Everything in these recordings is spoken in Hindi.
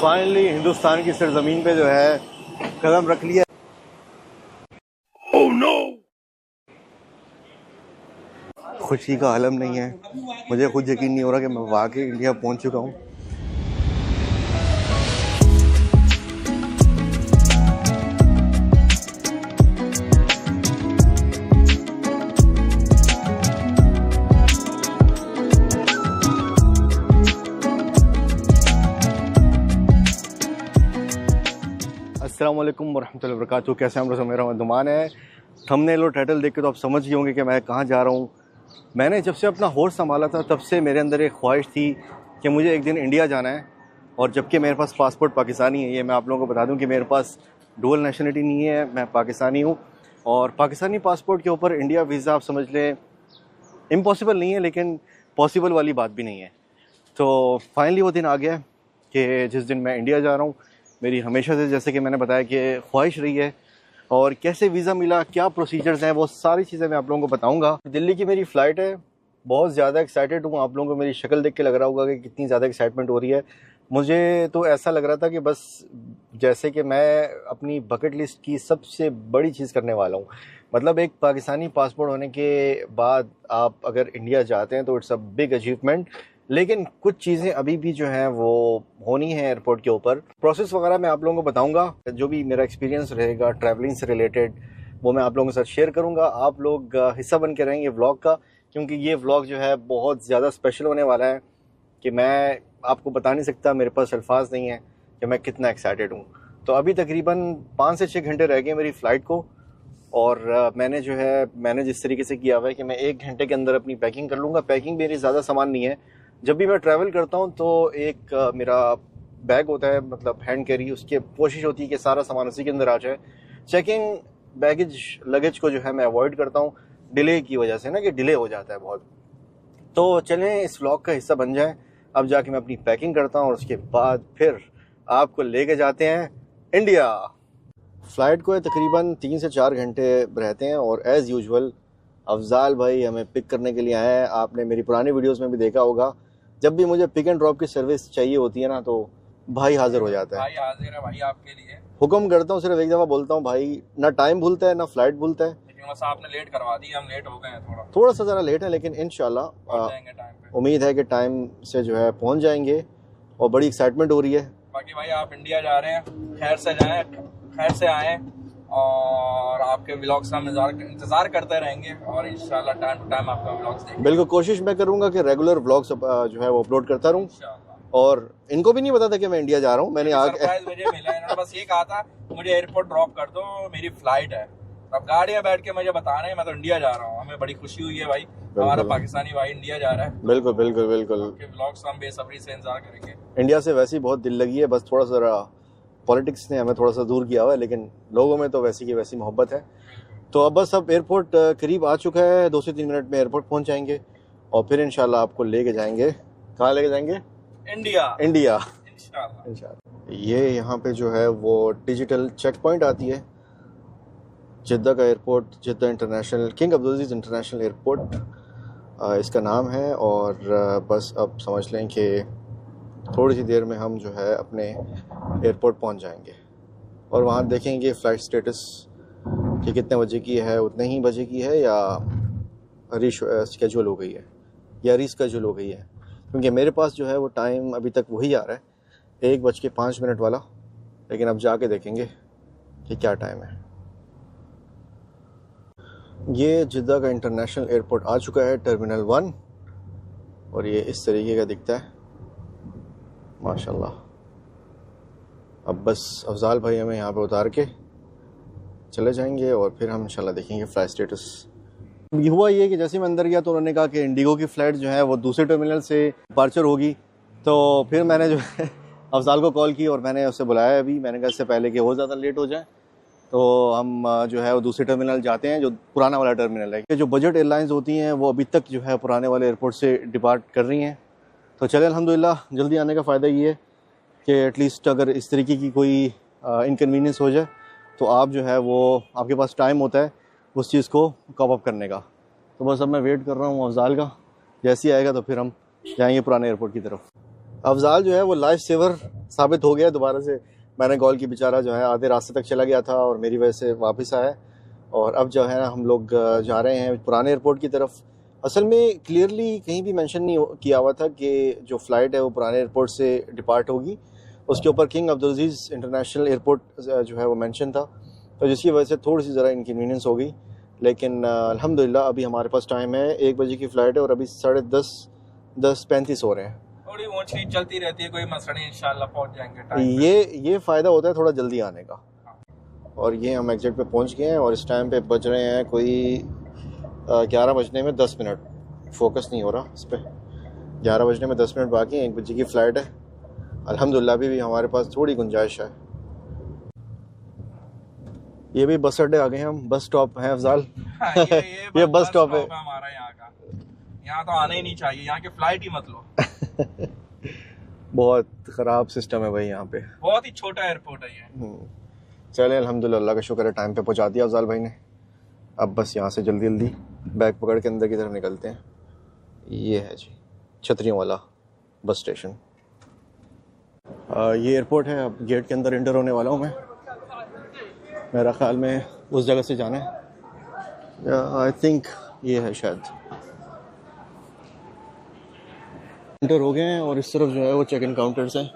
फाइनली हिंदुस्तान की सरजमीन पे जो है कदम रख लिया। Oh no! खुशी का आलम नहीं है, मुझे खुद यकीन नहीं हो रहा कि मैं वाकई इंडिया पहुंच चुका हूं। अस्सलाम वालेकुम वरहमतुल्लाहि वबरकातुहू। कैसे हम लोग? मेरा दुमान है। थंबनेल और टाइटल देख के तो आप समझ गए होंगे कि मैं कहाँ जा रहा हूँ। मैंने जब से अपना होश संभाला था तब से मेरे अंदर एक ख्वाहिश थी कि मुझे एक दिन इंडिया जाना है। और जबकि मेरे पास पासपोर्ट पाकिस्तानी है, ये मैं आप लोगों को बता दूं कि मेरे पास डुअल नेशनलिटी नहीं है, मैं पाकिस्तानी हूँ। और पाकिस्तानी पासपोर्ट के ऊपर इंडिया वीज़ा आप समझ लें इम्पॉसिबल नहीं है, लेकिन पॉसिबल वाली बात भी नहीं है। तो फाइनली वो दिन आ गया कि जिस दिन मैं इंडिया जा रहा हूँ। मेरी हमेशा से, जैसे कि मैंने बताया, कि ख्वाहिश रही है। और कैसे वीज़ा मिला, क्या प्रोसीजर्स हैं, वो सारी चीज़ें मैं आप लोगों को बताऊंगा। दिल्ली की मेरी फ़्लाइट है, बहुत ज़्यादा एक्साइटेड हूँ। आप लोगों को मेरी शक्ल देख के लग रहा होगा कि कितनी ज़्यादा एक्साइटमेंट हो रही है। मुझे तो ऐसा लग रहा था कि बस जैसे कि मैं अपनी बकेट लिस्ट की सबसे बड़ी चीज़ करने वाला हूँ। मतलब एक पाकिस्तानी पासपोर्ट होने के बाद आप अगर इंडिया जाते हैं तो इट्स अ बिग अचीवमेंट। लेकिन कुछ चीज़ें अभी भी जो हैं वो होनी है एयरपोर्ट के ऊपर। प्रोसेस वगैरह मैं आप लोगों को बताऊंगा। जो भी मेरा एक्सपीरियंस रहेगा ट्रैवलिंग से रिलेटेड, वो मैं आप लोगों के साथ शेयर करूंगा। आप लोग हिस्सा बन के रहेंगे व्लॉग का, क्योंकि ये व्लॉग जो है बहुत ज़्यादा स्पेशल होने वाला है कि मैं आपको बता नहीं सकता, मेरे पास अल्फाज नहीं है कि मैं कितना एक्साइटेड हूँ। तो अभी तकरीबन 5 से 6 घंटे रह गए मेरी फ़्लाइट को। और मैंने जो है मैनेज इस तरीके से किया हुआ है कि मैं 1 घंटे के अंदर अपनी पैकिंग कर लूँगा। पैकिंग मेरी ज़्यादा सामान नहीं है। जब भी मैं ट्रैवल करता हूँ तो एक मेरा बैग होता है, मतलब हैंड कैरी, उसकी कोशिश होती है कि सारा सामान उसी के अंदर आ जाए। चेकिंग बैगेज लगेज को जो है मैं अवॉइड करता हूँ डिले की वजह से ना, कि डिले हो जाता है बहुत। तो चलें इस व्लॉग का हिस्सा बन जाएं। अब जाके मैं अपनी पैकिंग करता हूँ और उसके बाद फिर आपको लेके जाते हैं इंडिया। फ़्लाइट को तकरीबन 3 से 4 घंटे रहते हैं और एज़ यूजुअल अफजाल भाई हमें पिक करने के लिए आए हैं। आपने मेरी पुरानी वीडियोस में भी देखा होगा, जब भी मुझे पिक एंड ड्रॉप की सर्विस चाहिए होती है ना, तो भाई हाजिर हो जाता है। भाई हाजिर है भाई आपके लिए। हुक्म करता हूँ, सिर्फ एक दफ़ा बोलता हूँ भाई, ना टाइम भूलता है ना फ़्लाइट भूलता है। लेकिन बस आपने लेट करवा दी, हम लेट हो गए हैं थोड़ा सा ज़रा लेट है, लेकिन इंशाल्लाह पहुंच जाएंगे टाइम पे। उम्मीद है कि टाइम से जो है पहुँच जाएंगे। और बड़ी एक्साइटमेंट हो रही है। बाकी भाई आप इंडिया जा रहे हैं, खैर से जाएं, खैर से आएँ, और आपके व्लॉग्स का हम इंतजार करते रहेंगे और इंशाल्लाह टाइम टू टाइम आपका व्लॉग्स देखेंगे। बिल्कुल कोशिश मैं करूँगा कि रेगुलर व्लॉग्स जो है वो अपलोड करता रहूँ। और इनको भी नहीं पता था कि मैं इंडिया जा रहा हूँ। मैंने सरप्राइज मुझे मिला, इन्होंने बस ये कहा था मुझे एयरपोर्ट ड्रॉप कर दो, मेरी फ्लाइट है। अब गाड़ी में बैठ के मुझे बता रहे हैं मैं तो इंडिया जा रहा हूँ। हमें बड़ी खुशी हुई है भाई, हमारा पाकिस्तानी भाई इंडिया जा रहा है। बिल्कुल बिल्कुल बिल्कुल। आपके व्लॉग्स हम बेसब्री से इंतजार करेंगे। इंडिया से वैसे ही बहुत दिल लगी है, बस थोड़ा सा पॉलिटिक्स ने हमें थोड़ा सा दूर किया हुआ है, लेकिन लोगों में तो वैसी की वैसी मोहब्बत है। तो अब बस अब एयरपोर्ट करीब आ चुका है, 2 से 3 मिनट में एयरपोर्ट पहुंच जाएंगे और फिर इंशाल्लाह आपको लेके जाएंगे। कहाँ लेके जाएंगे? इंडिया। इंडिया इंशाल्लाह। ये यहाँ पे जो है वो डिजिटल चेक पॉइंट आती है जिद्दा का airport, Jeddah international, king Abdul international airport इसका नाम है। और बस अब समझ लें कि थोड़ी सी देर में हम जो है अपने एयरपोर्ट पहुंच जाएंगे और वहाँ देखेंगे फ़्लाइट स्टेटस कि कितने बजे की है, उतने ही बजे की है या स्केजूल हो गई है या रीस्केजूल हो गई है। क्योंकि मेरे पास जो है वो टाइम अभी तक वही आ रहा है, 1:05 वाला। लेकिन अब जाके देखेंगे कि क्या टाइम है। ये जिद्दा का इंटरनेशनल एयरपोर्ट आ चुका है, टर्मिनल 1, और ये इस तरीके का दिखता है माशाल्लाह। अब बस अफजाल भाई हमें यहाँ पे उतार के चले जाएंगे और फिर हम इंशाल्लाह देखेंगे फ़्लाइट स्टेटस। ये हुआ ये कि जैसे मैं अंदर गया तो उन्होंने कहा कि इंडिगो की फ़्लाइट जो है वो दूसरे टर्मिनल से डिपार्चर होगी। तो फिर मैंने जो है अफजाल को कॉल की और मैंने उससे बुलाया अभी। मैंने कहा इससे पहले कि और ज़्यादा लेट हो जाए तो हम जो है वो दूसरे टर्मिनल जाते हैं, जो पुराना वाला टर्मिनल है। कि जो बजट एयरलाइंस होती हैं वो अभी तक जो है पुराने वाले एयरपोर्ट से डिपार्ट कर रही हैं। तो चले अल्हम्दुलिल्लाह, जल्दी आने का फ़ायदा ये है कि एटलीस्ट अगर इस तरीके की कोई इनकन्वीनियंस हो जाए तो आप जो है वो आपके पास टाइम होता है उस चीज़ को कॉप अप करने का। तो बस अब मैं वेट कर रहा हूँ अफजाल का, जैसे ही आएगा तो फिर हम जाएंगे पुराने एयरपोर्ट की तरफ। अफजाल जो है वो लाइफ सेवर साबित हो गया दोबारा से। मैंने कॉल की, बेचारा जो है आधे रास्ते तक चला गया था और मेरी वजह से वापस आया। और अब जो है ना हम लोग जा रहे हैं पुराने एयरपोर्ट की तरफ। असल में क्लियरली कहीं भी मेंशन नहीं किया हुआ था कि जो फ़्लाइट है वो पुराने एयरपोर्ट से डिपार्ट होगी। उसके ऊपर किंग अब्दुलअज़ीज़ इंटरनेशनल एयरपोर्ट जो है वो मेंशन था, तो जिसकी वजह से थोड़ी सी ज़रा इनकन्वीनियंस हो गई। लेकिन अल्हम्दुलिल्लाह अभी हमारे पास टाइम है, 1 बजे की फ़्लाइट है और अभी 10:35 हो रहे हैं। थोड़ी ऊंच नीच चलती रहती है, कोई मसला नहीं, इंशाल्लाह पहुंच जाएंगे टाइम पे। ये फ़ायदा होता है थोड़ा जल्दी आने का। और ये हम एग्जिट पे पहुंच गए हैं और इस टाइम पे बज रहे हैं कोई 11 बजने में 10 मिनट। फोकस नहीं हो रहा इस पर। 11 बजने में 10 मिनट बाकी हैं, 1 बजे की फ़्लाइट है। अल्हम्दुलिल्लाह अभी भी हमारे पास थोड़ी गुंजाइश है। ये भी बस अड्डे आ गए हैं हम, बस स्टॉप है अफजाल। हाँ, ये बस स्टॉप है हमारा यहाँ का। यहाँ तो आना ही नहीं चाहिए, यहाँ की फ्लाइट ही मत लो। बहुत ख़राब सिस्टम है भाई यहाँ पे, बहुत ही छोटा एयरपोर्ट है ये। चले अल्हम्दुलिल्लाह, अल्लाह का शुक्र है टाइम पे पहुँचा दिया अफजाल भाई ने। अब बस यहाँ से जल्दी जल्दी बैग पकड़ के अंदर की तरफ निकलते हैं। ये है जी छतरियों वाला बस स्टेशन। ये एयरपोर्ट है। अब गेट के अंदर एंटर होने वाला हूँ मैं। मेरा ख्याल में उस जगह से जाना है, आई थिंक ये है शायद। एंटर हो गए हैं और इस तरफ जो है वो चेक इन काउंटर्स हैं।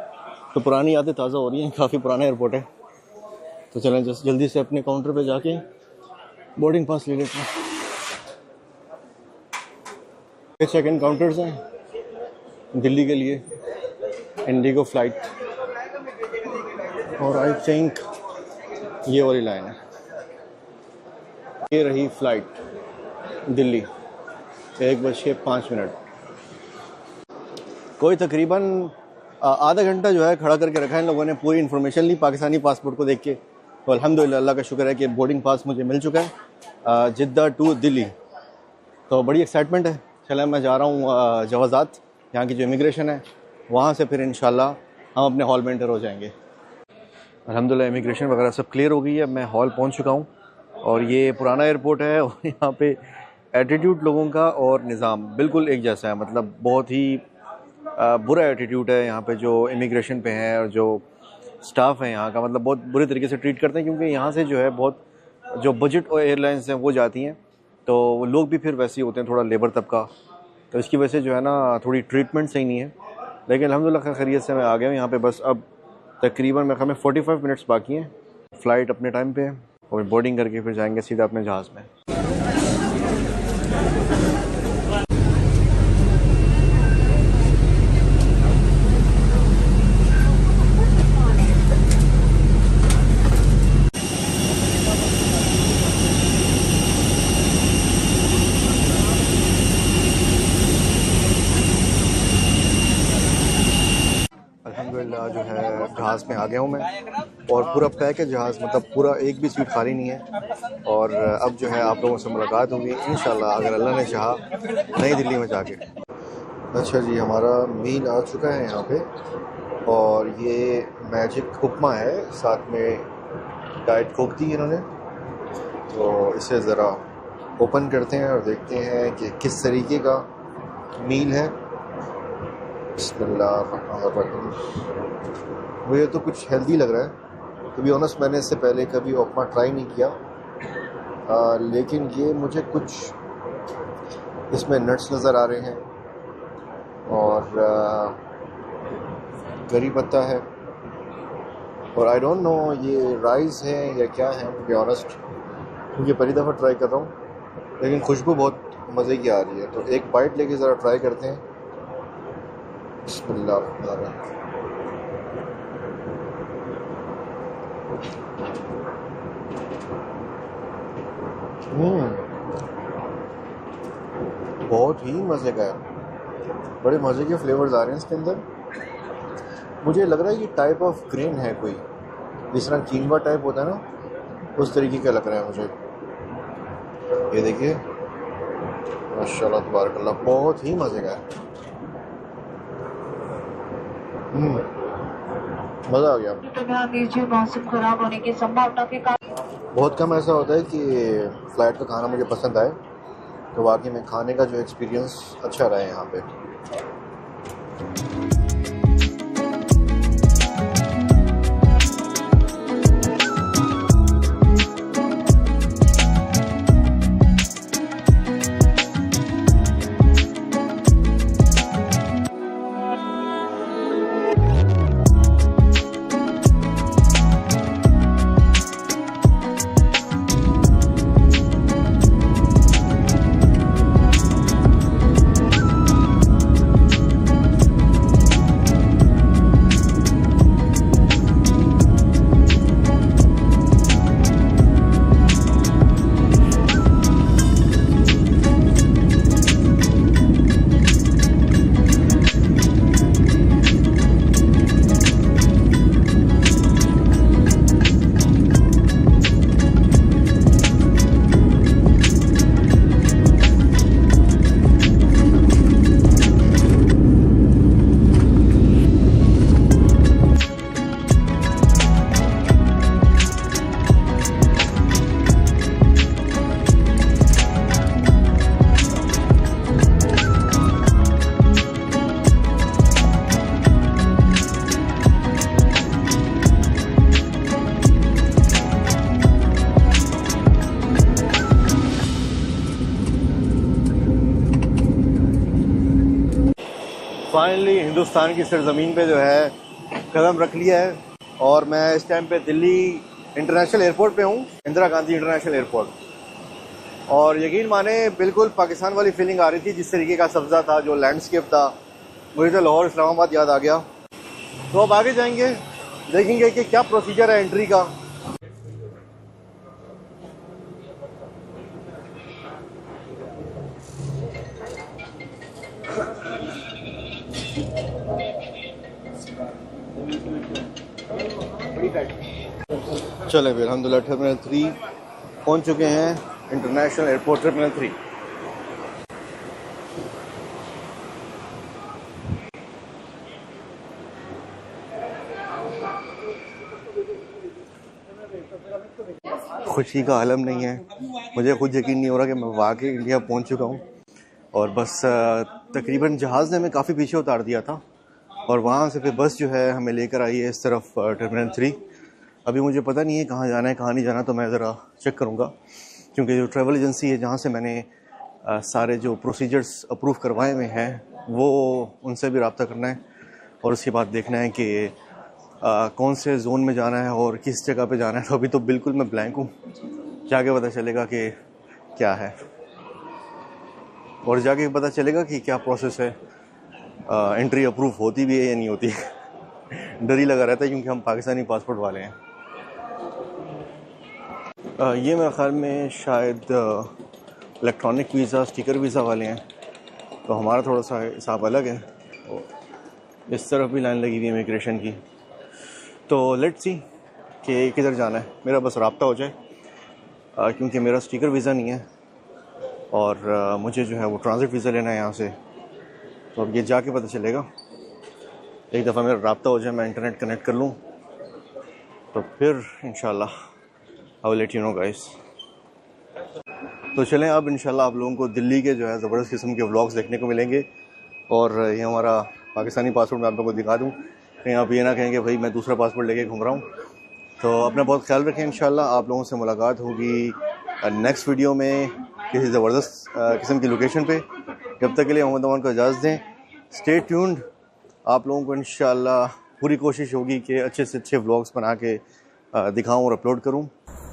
तो पुरानी यादें ताज़ा हो रही हैं, काफ़ी पुराना एयरपोर्ट है। तो चलें जल्दी से अपने काउंटर पे जाके बोर्डिंग पास ले लेते हैं। ये चेक इन काउंटर्स हैं दिल्ली के लिए, इंडिगो फ्लाइट। और आई थिंक ये वाली लाइन है, ये रही फ्लाइट दिल्ली 1:05। कोई तकरीबन आधा घंटा जो है खड़ा करके रखा है इन लोगों ने। पूरी इन्फॉर्मेशन ली पाकिस्तानी पासपोर्ट को देख के। तो अल्हम्दुलिल्लाह अल्लाह का शुक्र है कि बोर्डिंग पास मुझे मिल चुका है जिद्दा टू दिल्ली। तो बड़ी एक्साइटमेंट है। चले मैं जा रहा हूँ जवाज़ात, यहाँ की जो इमिग्रेशन है वहाँ से फिर इंशाल्लाह हम अपने हॉल में एंटर हो जाएंगे। अल्हम्दुलिल्लाह इमिग्रेशन वगैरह सब क्लियर हो गई है। मैं हॉल पहुँच चुका हूँ और ये पुराना एयरपोर्ट है और यहाँ पे एटीट्यूड लोगों का और निज़ाम बिल्कुल एक जैसा है। मतलब बहुत ही बुरा एटीट्यूड है यहाँ पे जो इमिग्रेशन पे है, और जो स्टाफ है यहाँ का मतलब बहुत बुरे तरीके से ट्रीट करते हैं। क्योंकि यहाँ से जो है बहुत जो बजट एयरलाइंस हैं वो जाती हैं, तो वो लोग भी फिर वैसे ही होते हैं, थोड़ा लेबर तबका। तो इसकी वजह से जो है ना थोड़ी ट्रीटमेंट सही नहीं है। लेकिन अल्हम्दुलिल्लाह खैरियत से मैं आ गया हूँ यहाँ पे। बस अब तकरीबन मेरे ख्याल में 45 मिनट्स बाकी हैं। फ़्लाइट अपने टाइम पे है और बोर्डिंग करके फिर जाएंगे सीधा अपने जहाज़ में। अल्हम्दुलिल्लाह जो है जहाज़ में आ गया हूँ मैं और पूरा पैक है जहाज़, मतलब पूरा एक भी सीट खाली नहीं है। और अब जो है आप लोगों से मुलाकात होगी इंशाल्लाह अगर अल्लाह ने चाहा नई दिल्ली में जाके। अच्छा जी, हमारा मील आ चुका है यहाँ पे और ये मैजिक उपमा है, साथ में डाइट कोक दी इन्होंने। तो इसे ज़रा ओपन करते हैं और देखते हैं कि किस तरीके का मील है। बिस्मिल्लाहिर्रहमानिर्रहीम। मुझे तो कुछ हेल्दी लग रहा है। टू बी ऑनेस्ट मैंने इससे पहले कभी उपमा ट्राई नहीं किया, लेकिन ये मुझे कुछ इसमें नट्स नज़र आ रहे हैं और करी पत्ता है और आई डोंट नो ये राइस है या क्या है। टू बी ऑनेस्ट क्योंकि पहली दफ़ा ट्राई कर रहा हूँ, लेकिन खुशबू बहुत मज़े की आ रही है। तो एक बाइट लेके ज़रा ट्राई करते हैं। बिस्मिल्लाह। बहुत ही मज़े का है, बड़े मज़े के फ्लेवर्स आ रहे हैं इसके अंदर। मुझे लग रहा है ये टाइप ऑफ ग्रेन है कोई, जिस तरह कीनवा टाइप होता है ना, उस तरीके का लग रहा है मुझे। ये देखिए माशाल्लाह तबारकल्लाह, बहुत ही मज़े का है। मज़ा आ गया। मौसम खराब होने की संभावना के कारण बहुत कम ऐसा होता है कि फ़्लाइट का खाना मुझे पसंद आए, तो वाकई में खाने का जो एक्सपीरियंस अच्छा रहा है यहाँ पे। फाइनली हिंदुस्तान की सरजमीन पे जो है कदम रख लिया है और मैं इस टाइम पे दिल्ली इंटरनेशनल एयरपोर्ट पे हूँ, इंदिरा गांधी इंटरनेशनल एयरपोर्ट। और यकीन माने बिल्कुल पाकिस्तान वाली फीलिंग आ रही थी, जिस तरीके का सब्ज़ा था, जो लैंडस्केप था, मुझे तो लाहौर इस्लामाबाद याद आ गया। तो अब आगे जाएंगे, देखेंगे कि क्या प्रोसीजर है एंट्री का। चले फिर अल्हम्दुलिल्लाह टर्मिनल 3 पहुंच चुके हैं, इंटरनेशनल एयरपोर्ट टर्मिनल 3। खुशी का आलम नहीं है, मुझे खुद यकीन नहीं हो रहा कि मैं वाकई इंडिया पहुंच चुका हूं। और बस तकरीबन जहाज़ ने हमें काफ़ी पीछे उतार दिया था और वहाँ से फिर बस जो है हमें लेकर आई है इस तरफ टर्मिनल 3। अभी मुझे पता नहीं है कहाँ जाना है कहाँ नहीं जाना, तो मैं ज़रा चेक करूँगा, क्योंकि जो ट्रैवल एजेंसी है जहाँ से मैंने सारे जो प्रोसीजर्स अप्रूव करवाए हुए हैं वो उनसे भी रब्ता करना है और उसके बाद देखना है कि कौन से जोन में जाना है और किस जगह पे जाना है। तो अभी तो बिल्कुल मैं ब्लैंक हूँ, जाके पता चलेगा कि क्या है और जाके पता चलेगा कि क्या प्रोसेस है, एंट्री अप्रूव होती भी है या नहीं होती। डर ही लगा रहता है क्योंकि हम पाकिस्तानी पासपोर्ट वाले हैं। ये मेरे ख्याल में शायद इलेक्ट्रॉनिक वीज़ा, स्टिकर वीज़ा वाले हैं, तो हमारा थोड़ा सा हिसाब अलग है। इस तरफ भी लाइन लगी हुई है इमिग्रेशन की, तो लेट्स सी कि किधर जाना है। मेरा बस रब्ता हो जाए, क्योंकि मेरा स्टिकर वीज़ा नहीं है और मुझे जो है वो ट्रांजिट वीज़ा लेना है यहाँ से। तो अब ये जाके पता चलेगा, एक दफ़ा मेरा रब्ता हो जाए, मैं इंटरनेट कनेक्ट कर लूँ, तो फिर इंशाल्लाह I will let you know guys. तो चलें अब इंशाल्लाह आप लोगों को दिल्ली के जो है ज़बरदस्त किस्म के व्लॉग्स देखने को मिलेंगे। और ये हमारा पाकिस्तानी पासपोर्ट मैं आप लोगों को दिखा दूँ, कहीं आप ये ना कहें कि भाई मैं दूसरा पासपोर्ट लेके घूम रहा हूँ। तो अपना बहुत ख्याल रखें, इंशाल्लाह आप लोगों से मुलाकात होगी नेक्स्ट वीडियो में किसी ज़बरदस्त किस्म की लोकेशन पे। जब तक के लिए मोहम्मद अमान को इजाज़त दें, स्टे ट्यून्ड। आप लोगों को इंशाल्लाह पूरी कोशिश होगी कि अच्छे से अच्छे व्लॉग्स बना के दिखाऊं और अपलोड करूं।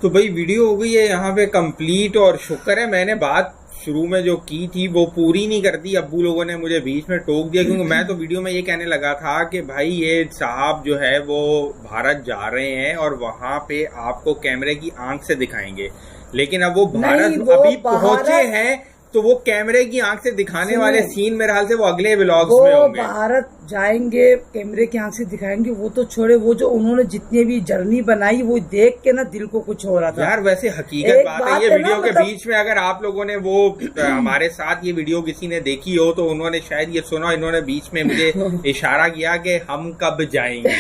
तो भाई वीडियो हो गई है यहाँ पे कंप्लीट और शुक्र है मैंने बात शुरू में जो की थी वो पूरी नहीं कर दी। अब्बू लोगों ने मुझे बीच में टोक दिया, क्योंकि मैं तो वीडियो में ये कहने लगा था कि भाई ये साहब जो है वो भारत जा रहे हैं और वहां पे आपको कैमरे की आंख से दिखाएंगे, लेकिन अब वो भारत अभी पहुंचे हैं तो वो कैमरे की आंख से दिखाने वाले सीन मेरे हाल से वो अगले व्लॉग्स में होंगे। भारत जाएंगे कैमरे की आंख से दिखाएंगे, वो तो छोड़े, वो जो उन्होंने जितनी भी जर्नी बनाई वो देख के ना दिल को कुछ हो रहा था यार। वैसे हकीकत बात है, ये वीडियो के बीच में अगर आप लोगों ने वो हमारे साथ ये वीडियो किसी ने देखी हो तो उन्होंने शायद ये सुना, इन्होंने बीच में मुझे इशारा किया कि हम कब जाएंगे,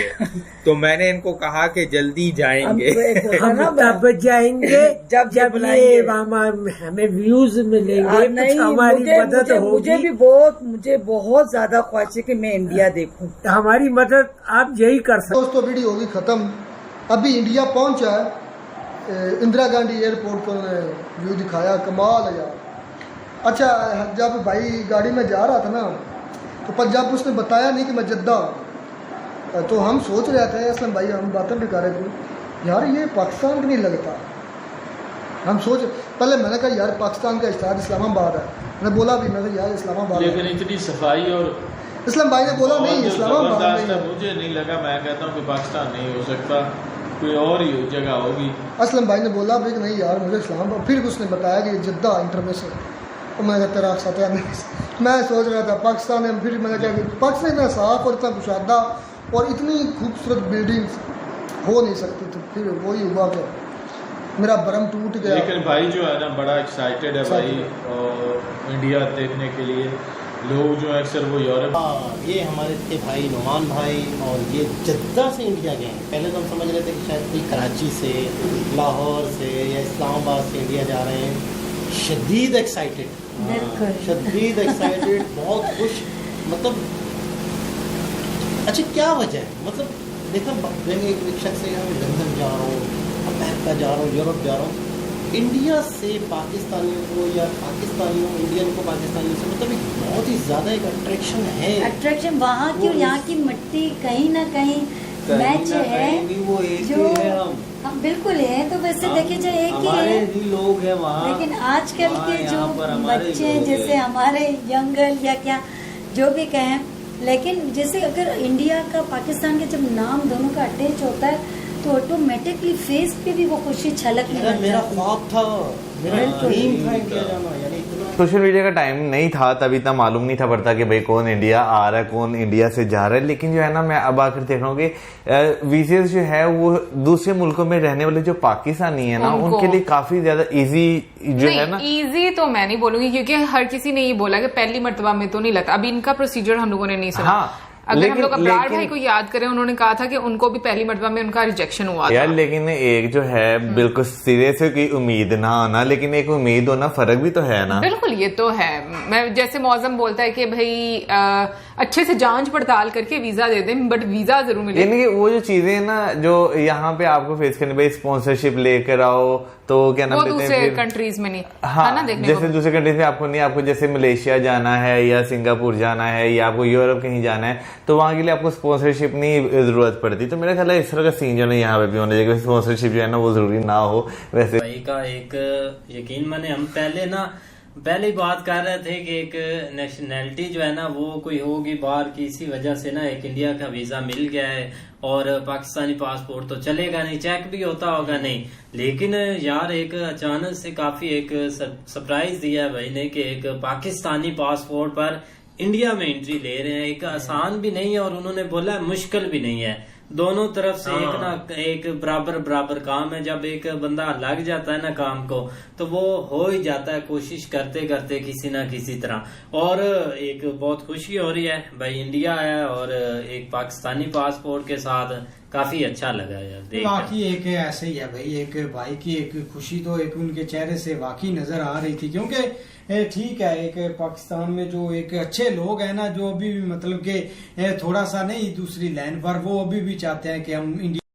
तो मैंने इनको कहा कि जल्दी जाएंगे। हम कब जाएंगे जब ये हमें व्यूज मिलेंगे, हमारी मदद होगी। मुझे बहुत ज्यादा ख्वाहिश है कि मैं इंडिया देखूं, हमारी मदद आप यही कर सकते। दोस्तों वीडियो होगी खत्म, अभी इंडिया पहुंचा है, इंदिरा गांधी एयरपोर्ट को व्यू दिखाया, कमाल है यार। अच्छा जब भाई गाड़ी में जा रहा था ना, तो पंजाब उसने बताया नहीं कि मैं जद्दा, तो हम सोच रहे थे असलम भाई, हम बातें भी कर रहे थे यार ये पाकिस्तान का नहीं लगता। हम सोच पहले मैंने कहा यार पाकिस्तान का स्टार इस्लामाबाद है, मैंने बोला भी, मैं यार इस्लामाबाद, लेकिन इतनी सफाई और इस्लाम भाई ने बोला नहीं इस्लामाबाद नहीं, मुझे नहीं लगा, मैं कहता हूँ कि पाकिस्तान नहीं हो सकता, कोई और ही जगह होगी। असलम भाई ने बोला भी कि नहीं यार मुझे इस्लामाबाद, फिर उसने बताया कि जद्दा इंटरनेशनल, तो मैंने तेरा साथ मैं सोच रहा था पाकिस्तान है, फिर मैंने कहा कि पाकिस्तान इतना साफ और इतना कुशादा और इतनी खूबसूरत बिल्डिंग्स हो नहीं सकती, तो फिर वही हुआ कि मेरा भरम टूट गया। लेकिन भाई जो है ना बड़ा एक्साइटेड है भाई और इंडिया देखने के लिए। लोग जो है अक्सर वो यूरोप, ये हमारे थे भाई नुमान भाई, और ये जद्दा से इंडिया गए हैं। पहले तो हम समझ रहे थे कि शायद कोई कराची से, लाहौर से या इस्लामाबाद से इंडिया जा रहे हैं। शदीद एक्साइटेड, शदीद एक्साइटेड, बहुत खुश। मतलब अच्छा क्या वजह है, मतलब देखो एक शख्स से लंदन जा रहा हूँ, अमेरिका जा रहा हूँ, यूरोप जा रहा हूँ, इंडिया से पाकिस्तानियों को या पाकिस्तानियों इंडियन को पाकिस्तानियों से मतलब एक बहुत ही ज़्यादा एक अट्रैक्शन है। अट्रैक्शन वहाँ की और यहाँ की मिट्टी कहीं ना कहीं मैच है, वो एक जो है हम बिल्कुल है। तो वैसे देखे जाए एक ही है, भी लोग हैं वहाँ, लेकिन आजकल के जो बच्चे जैसे हमारे यंगल या क्या जो भी कहें, लेकिन जैसे अगर इंडिया का पाकिस्तान के जब नाम दोनों का अटैच होता है तो ऑटोमेटिकली फेस पे भी वो खुशी छलकने लग मेरा जाती है। ख्वाब था, मेरा ड्रीम था इंडिया जाना, यानी इतना सोशल मीडिया का टाइम नहीं था, तभी इतना मालूम नहीं था पड़ता कि भाई कौन इंडिया आ रहा है, कौन इंडिया से जा रहा है। लेकिन जो है ना, मैं अब आकर देख रहा हूँ कि वीजेस जो है वो दूसरे मुल्कों में रहने वाले जो पाकिस्तानी है ना, उनके लिए काफी ज्यादा इजी जो है ना। इजी तो मैं नहीं बोलूंगी, क्योंकि हर किसी ने ये बोला कि पहली मर्तबा में तो नहीं लगता। अभी इनका प्रोसीजर हम लोगों ने नहीं सुना। हाँ, अगर हम लोग अब्रार भाई को याद करें, उन्होंने कहा था कि उनको भी पहली मर्तबा में उनका रिजेक्शन हुआ यार। लेकिन एक जो है बिल्कुल सिरे से कोई उम्मीद ना आना, लेकिन एक उम्मीद होना फर्क भी तो है ना। बिल्कुल, ये तो है। मैं जैसे मौजम बोलता है कि भाई अच्छे से जांच पड़ताल करके वीजा दे दें, बट वीजा जरूर मिले। यानी कि वो जो चीजें है ना जो यहाँ पे आपको फेस करने, भाई स्पॉन्सरशिप लेकर आओ तो क्या नाम लेते हैं, दूसरे कंट्रीज में नहीं। हाँ, ना देखने जैसे दूसरे कंट्रीज में आपको नहीं, आपको जैसे मलेशिया जाना है या सिंगापुर जाना है या आपको यूरोप कहीं जाना है, तो वहां के लिए आपको स्पॉन्सरशिप नहीं जरूरत पड़ती। तो मेरा ख्याल है इस तरह का सीन जो है यहाँ पे भी होना चाहिए, स्पॉन्सरशिप जो है ना वो जरूरी ना हो। वैसे भाई का एक यकीन माने, हम पहले बात कर रहे थे कि एक नेशनैलिटी जो है ना वो कोई होगी बाहर की, इसी वजह से ना एक इंडिया का वीजा मिल गया है और पाकिस्तानी पासपोर्ट तो चलेगा नहीं, चेक भी होता होगा नहीं। लेकिन यार एक अचानक से काफी एक सरप्राइज दिया है भाई ने कि एक पाकिस्तानी पासपोर्ट पर इंडिया में एंट्री ले रहे हैं। एक आसान भी नहीं है और उन्होंने बोला मुश्किल भी नहीं है। दोनों तरफ से एक बराबर काम है। जब एक बंदा लग जाता है ना काम को, तो वो हो ही जाता है, कोशिश करते करते किसी ना किसी तरह। और एक बहुत खुशी हो रही है भाई, इंडिया है और एक पाकिस्तानी पासपोर्ट के साथ काफी अच्छा लगा यार। वाकई एक ऐसे ही है भाई, एक भाई की एक खुशी तो एक उनके चेहरे से वाकई नजर आ रही थी। क्योंकि ठीक है, एक पाकिस्तान में जो एक अच्छे लोग हैं ना, जो अभी भी मतलब के थोड़ा सा नहीं दूसरी लाइन पर, वो अभी भी चाहते हैं कि हम इंडिया